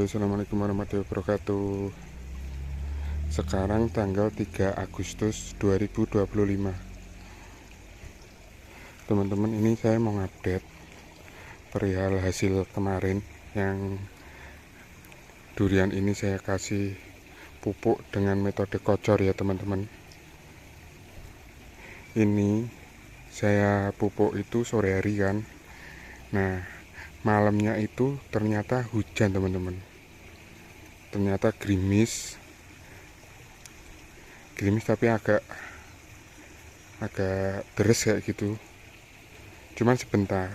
Assalamualaikum warahmatullahi wabarakatuh. Sekarang tanggal 3 Agustus 2025. Teman-teman, ini saya mau update perihal hasil kemarin. Yang durian ini saya kasih pupuk dengan metode kocor ya teman-teman. Ini saya pupuk itu sore hari kan. Nah, malamnya itu ternyata hujan teman-teman. Ternyata gerimis tapi agak deres kayak gitu, cuman sebentar.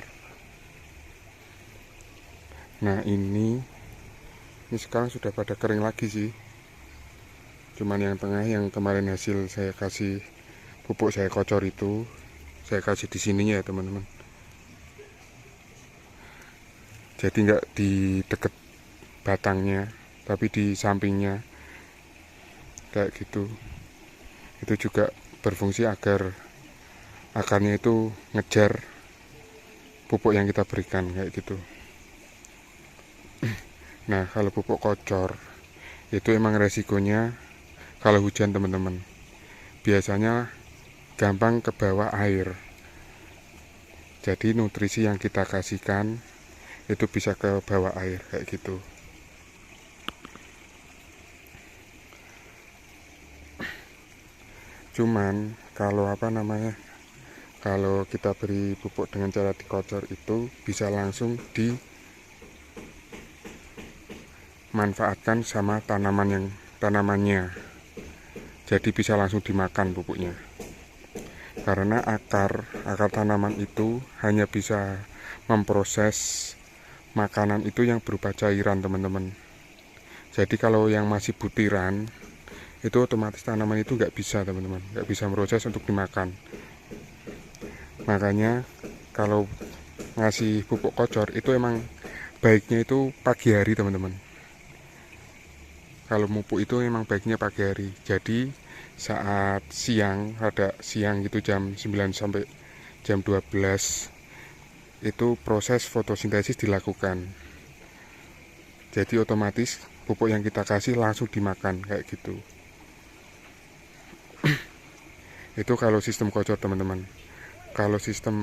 Nah ini sekarang sudah pada kering lagi sih, cuman yang tengah yang kemarin hasil saya kasih pupuk saya kocor itu saya kasih di sininya ya teman-teman. Jadi nggak di deket batangnya tapi di sampingnya kayak gitu. Itu juga berfungsi agar akarnya itu ngejar pupuk yang kita berikan kayak gitu. Nah kalau pupuk kocor itu emang resikonya kalau hujan teman-teman, biasanya gampang ke bawah air. Jadi nutrisi yang kita kasihkan itu bisa ke bawah air kayak gitu. Cuman kalau kalau kita beri pupuk dengan cara dikocor itu bisa langsung dimanfaatkan sama tanamannya. Jadi bisa langsung dimakan pupuknya. Karena akar tanaman itu hanya bisa memproses makanan itu yang berupa cairan teman-teman. Jadi kalau yang masih butiran itu otomatis tanaman itu nggak bisa teman-teman, nggak bisa proses untuk dimakan. Makanya kalau ngasih pupuk kocor itu emang baiknya itu pagi hari teman-teman. Kalau pupuk itu emang baiknya pagi hari. Jadi saat siang, ada siang gitu jam 9 sampai jam 12 itu proses fotosintesis dilakukan. Jadi otomatis pupuk yang kita kasih langsung dimakan kayak gitu. Itu kalau sistem kocor teman-teman. Kalau sistem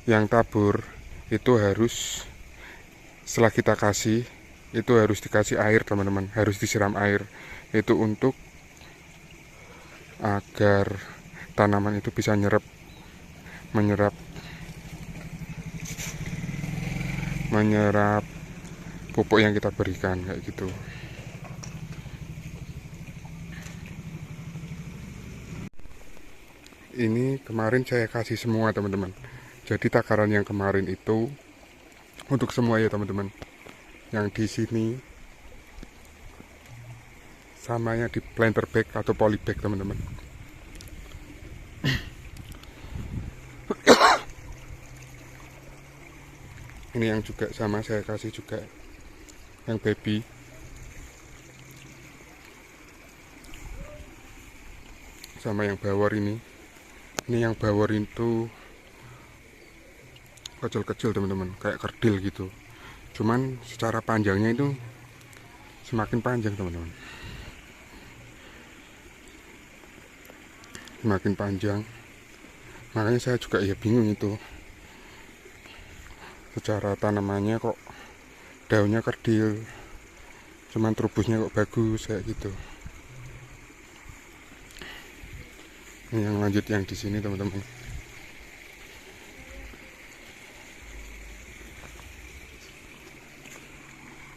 yang tabur itu harus setelah kita kasih itu harus dikasih air teman-teman, harus disiram air. Itu untuk agar tanaman itu bisa menyerap pupuk yang kita berikan kayak gitu. Ini kemarin saya kasih semua teman-teman. Jadi takaran yang kemarin itu untuk semua ya teman-teman. Yang di sini samanya di planter bag atau polybag teman-teman. Ini yang juga sama saya kasih juga yang baby. Sama yang bawor ini. Ini yang bawor itu kecil-kecil teman-teman, kayak kerdil gitu. Cuman secara panjangnya itu semakin panjang teman-teman. Semakin panjang. Makanya saya juga ya bingung itu. Secara tanamannya kok daunnya kerdil, cuman trubusnya kok bagus kayak gitu. Ini yang lanjut yang di sini teman-teman.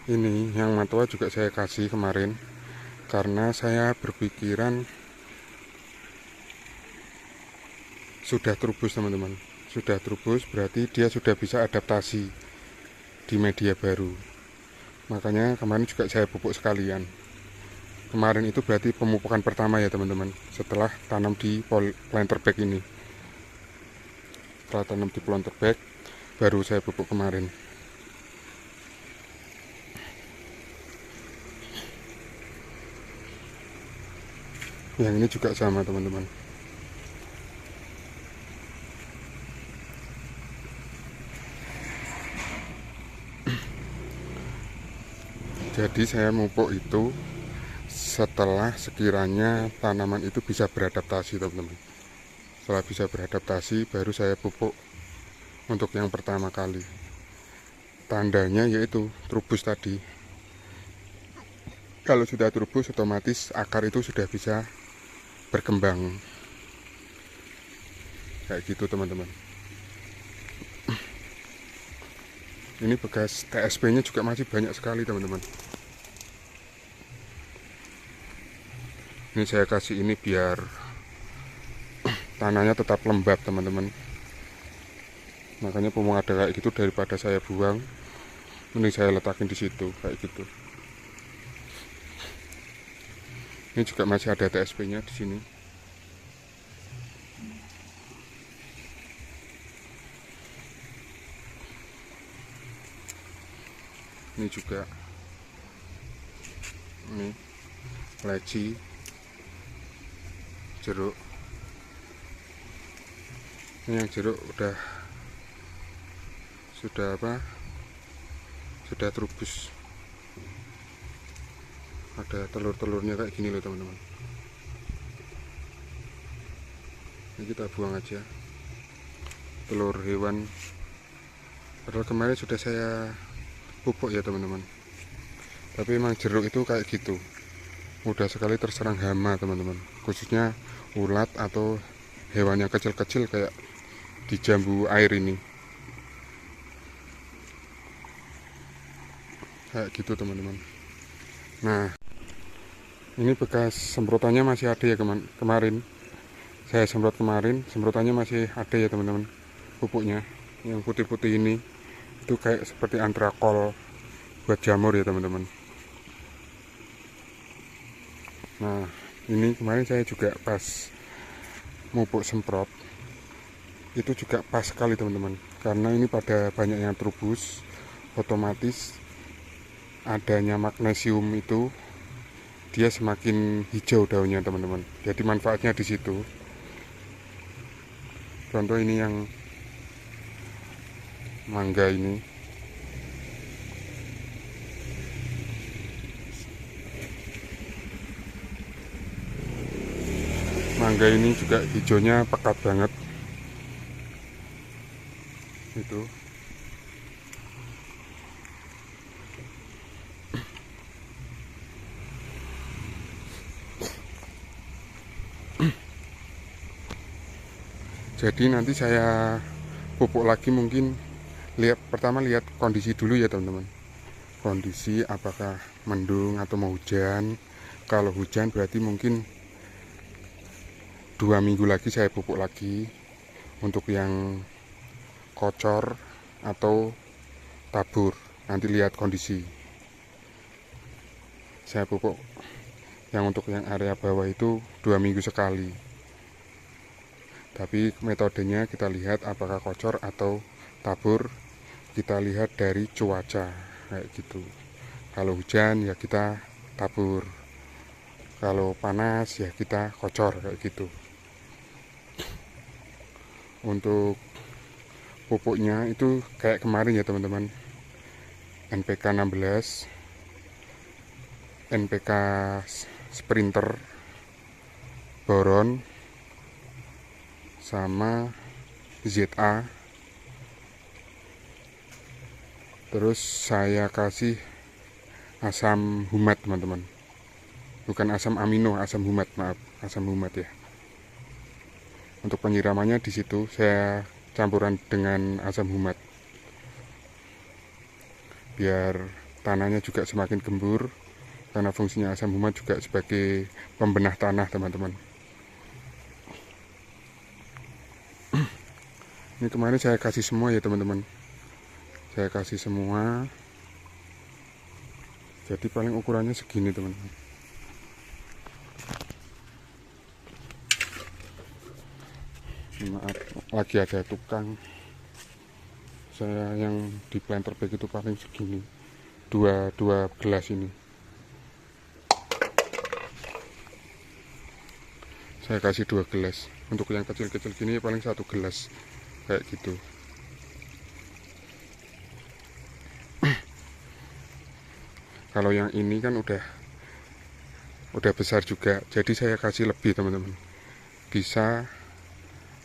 Ini yang matua juga saya kasih kemarin karena saya berpikiran sudah trubus teman-teman. Sudah trubus berarti dia sudah bisa adaptasi di media baru. Makanya kemarin juga saya pupuk sekalian. Kemarin itu berarti pemupukan pertama ya teman-teman, setelah tanam di planter bag ini. Setelah tanam di planter bag baru saya pupuk kemarin. Yang ini juga sama teman-teman. Jadi saya mupuk itu setelah sekiranya tanaman itu bisa beradaptasi, teman-teman. Setelah bisa beradaptasi baru saya pupuk untuk yang pertama kali. Tandanya yaitu trubus tadi. Kalau sudah trubus otomatis akar itu sudah bisa berkembang. Kayak gitu, teman-teman. Ini bekas TSP-nya juga masih banyak sekali, teman-teman. Ini saya kasih ini biar tanahnya tetap lembab, teman-teman. Makanya pupuk ada kayak gitu, daripada saya buang, mending saya letakin di situ kayak gitu. Ini juga masih ada TSP-nya di sini. Ini juga, ini leci, jeruk. Ini yang jeruk sudah apa? Sudah trubus. Ada telur-telurnya kayak gini loh, teman-teman. Ini kita buang aja telur hewan. Padahal kemarin sudah saya pupuk ya, teman-teman. Tapi emang jeruk itu kayak gitu, mudah sekali terserang hama, teman-teman. Khususnya ulat atau hewan yang kecil-kecil kayak di jambu air ini. Kayak gitu, teman-teman. Nah, ini bekas semprotannya masih ada ya, kemarin saya semprot, semprotannya masih ada ya, teman-teman. Pupuknya yang putih-putih ini itu kayak seperti antrakol buat jamur ya, teman-teman. Nah, ini kemarin saya juga pas pupuk semprot itu juga pas sekali, teman-teman, karena ini pada banyak yang trubus, otomatis adanya magnesium itu dia semakin hijau daunnya, teman-teman. Jadi manfaatnya di situ. Contoh ini yang mangga ini. Mangga ini juga hijaunya pekat banget. Itu. Jadi nanti saya pupuk lagi, mungkin pertama lihat kondisi dulu ya, teman-teman. Kondisi apakah mendung atau mau hujan. Kalau hujan berarti mungkin 2 minggu lagi saya pupuk lagi untuk yang kocor atau tabur. Nanti lihat kondisi. Saya pupuk yang untuk yang area bawah itu 2 minggu sekali. Tapi metodenya kita lihat apakah kocor atau tabur, kita lihat dari cuaca kayak gitu. Kalau hujan ya kita tabur, kalau panas ya kita kocor kayak gitu. Untuk pupuknya itu kayak kemarin ya, teman-teman, NPK 16, NPK Sprinter, boron, sama ZA. Terus saya kasih asam humat, teman-teman. Bukan asam amino, asam humat, maaf, asam humat ya. Untuk penyiramannya di situ saya campuran dengan asam humat. Biar tanahnya juga semakin gembur, karena fungsinya asam humat juga sebagai pembenah tanah, teman-teman. Ini kemarin saya kasih semua ya, teman-teman. Saya kasih semua. Jadi paling ukurannya segini, teman-teman. Maaf, lagi ada tukang. Saya yang di planter bag itu paling segini. Dua gelas ini. Saya kasih 2 gelas. Untuk yang kecil-kecil gini paling 1 gelas. Kayak gitu. Kalau yang ini kan udah besar juga, jadi saya kasih lebih teman-teman, bisa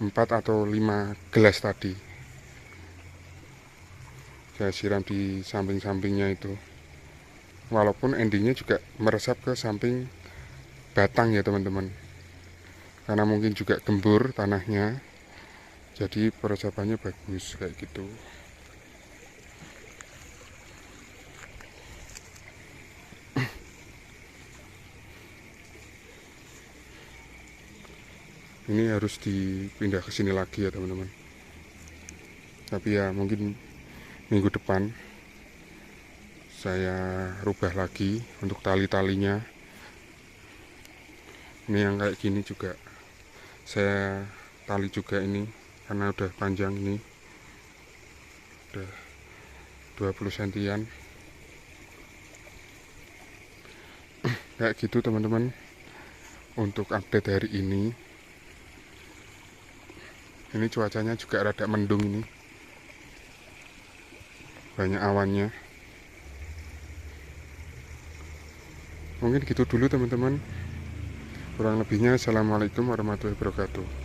4 atau 5 gelas tadi saya siram di samping-sampingnya itu, walaupun endingnya juga meresap ke samping batang ya teman-teman, karena mungkin juga gembur tanahnya, jadi peresapannya bagus kayak gitu. Ini harus dipindah ke sini lagi ya teman-teman, tapi ya mungkin minggu depan saya rubah lagi untuk tali-talinya. Ini yang kayak gini juga saya tali juga ini, karena udah panjang, ini udah 20 sentian kayak gitu teman-teman. Untuk update hari ini cuacanya juga rada mendung, ini banyak awannya. Mungkin gitu dulu teman-teman, kurang lebihnya assalamualaikum warahmatullahi wabarakatuh.